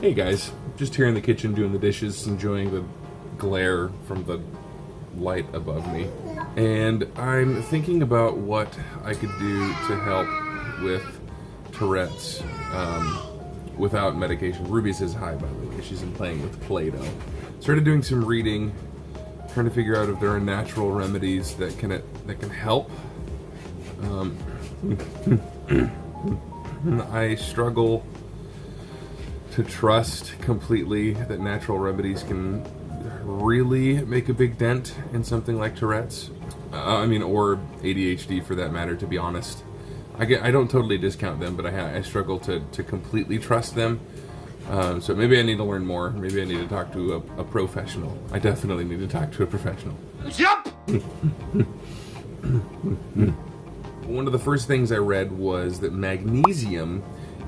Hey guys, just here in the kitchen doing the dishes, enjoying the glare from the light above me. And I'm thinking about what I could do to help with Tourette's without medication. Ruby says hi, by the way. She's been playing with Play-Doh. Started doing some reading, trying to figure out if there are natural remedies that can help. I struggle to trust completely that natural remedies can really make a big dent in something like Tourette's. Or ADHD for that matter, to be honest. I don't totally discount them, but I struggle to completely trust them. So maybe I need to learn more. Maybe I need to talk to a professional. I definitely need to talk to a professional. Yep! One of the first things I read was that magnesium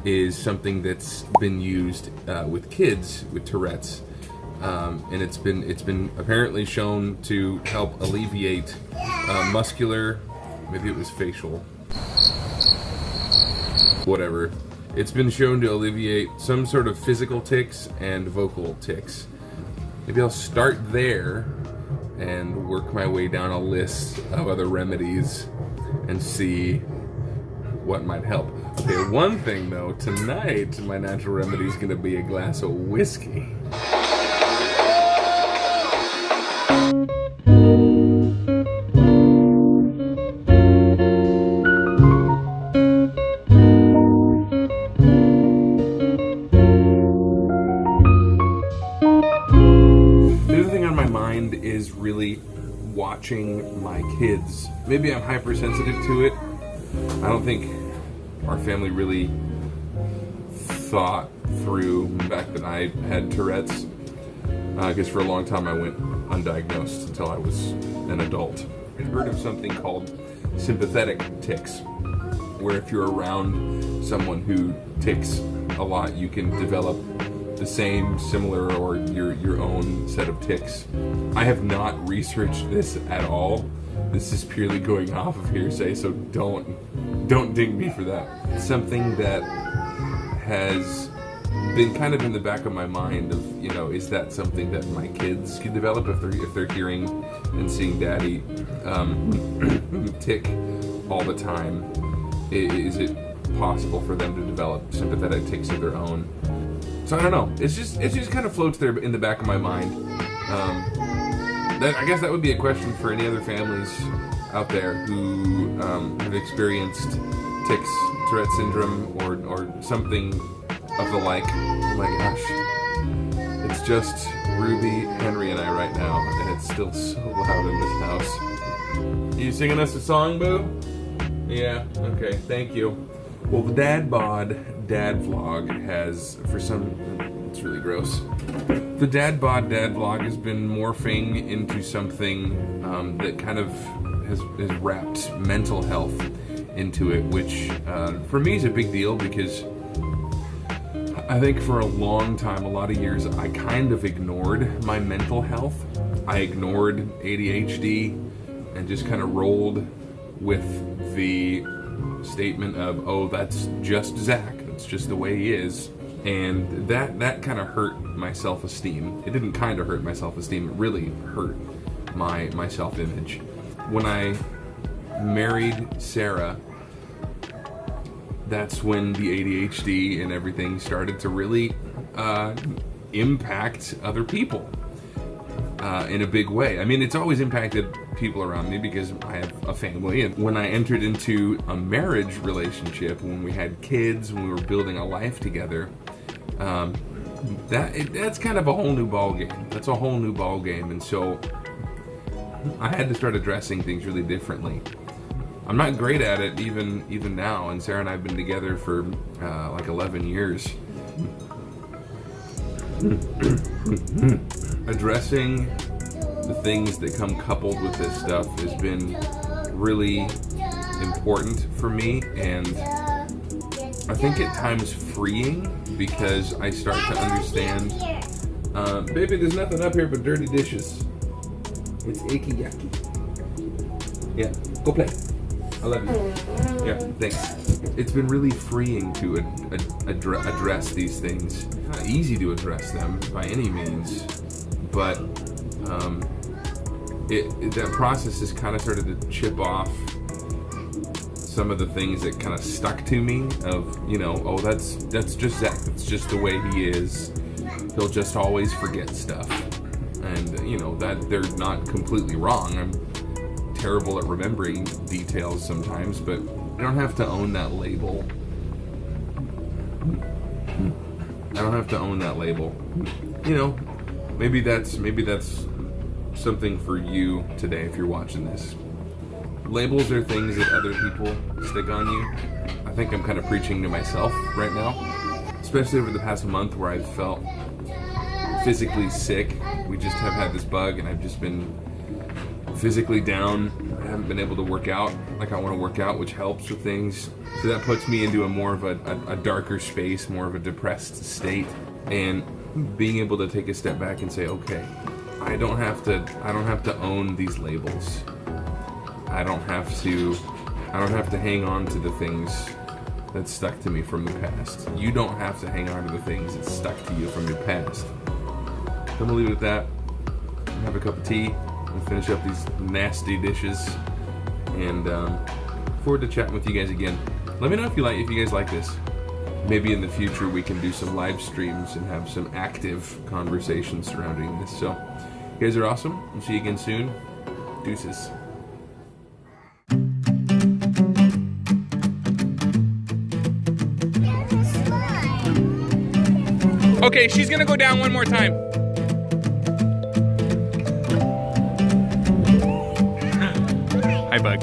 is something that's been used with kids with Tourette's, and it's been apparently shown to help alleviate muscular, maybe it was facial, whatever. It's been shown to alleviate some sort of physical tics and vocal tics. Maybe I'll start there and work my way down a list of other remedies and see what might help. Okay, one thing though, tonight my natural remedy is going to be a glass of whiskey. The other thing on my mind is really watching my kids. Maybe I'm hypersensitive to it. I don't think our family really thought through the fact that I had Tourette's, because for a long time I went undiagnosed until I was an adult. I heard of something called sympathetic tics, where if you're around someone who tics a lot, you can develop the same, similar, or your own set of tics. I have not researched this at all. This is purely going off of hearsay, so don't ding me for that. It's something that has been kind of in the back of my mind of, is that something that my kids can develop if they're hearing and seeing daddy tic all the time? Is it possible for them to develop sympathetic tics of their own? So I don't know. It just kind of floats there in the back of my mind. I guess that would be a question for any other families out there who have experienced tics, Tourette syndrome, or something of the like. Oh my gosh. It's just Ruby, Henry, and I right now, and it's still so loud in this house. Are you singing us a song, Boo? Yeah, okay, thank you. Well, the Dad Bod Dad Vlog has, it's really gross. The Dad Bod Dad Vlog has been morphing into something that kind of has wrapped mental health into it, which for me is a big deal because I think for a long time, a lot of years, I kind of ignored my mental health. I ignored ADHD and just kind of rolled with the statement of, oh, that's just Zach. It's just the way he is. And that kind of hurt my self-esteem. It didn't kind of hurt my self-esteem. It really hurt my self-image. When I married Sarah, that's when the ADHD and everything started to really impact other people in a big way. I mean, it's always impacted people around me because I have a family, and when I entered into a marriage relationship, when we had kids, when we were building a life together, that's kind of a whole new ball game. That's a whole new ball game, and so I had to start addressing things really differently. I'm not great at it even now, and Sarah and I have been together for like 11 years. Addressing the things that come coupled with this stuff has been really important for me, and I think at times freeing, because I start to understand, baby, there's nothing up here but dirty dishes. It's icky yucky. Yeah, go play. I love you. Yeah, thanks. It's been really freeing to address these things. Not easy to address them by any means, but that process has kind of started to chip off some of the things that kind of stuck to me of, you know, oh, that's just Zach. That's just the way he is. He'll just always forget stuff. And, you know, that they're not completely wrong. I'm terrible at remembering details sometimes, but I don't have to own that label. I don't have to own that label. You know, maybe that's something for you today if you're watching this. Labels are things that other people stick on you. I think I'm kind of preaching to myself right now, especially over the past month where I've felt physically sick. We just have had this bug and I've just been physically down. I haven't been able to work out like I want to work out, which helps with things. So that puts me into a more of a darker space, more of a depressed state. And being able to take a step back and say, okay, I don't have to own these labels. I don't have to hang on to the things that stuck to me from the past. You don't have to hang on to the things that stuck to you from your past. I'm gonna leave it at that. Have a cup of tea and finish up these nasty dishes. And look forward to chatting with you guys again. Let me know if you guys like this. Maybe in the future we can do some live streams and have some active conversations surrounding this. So, you guys are awesome. We'll see you again soon. Deuces. Okay, she's gonna go down one more time. Hi, bug.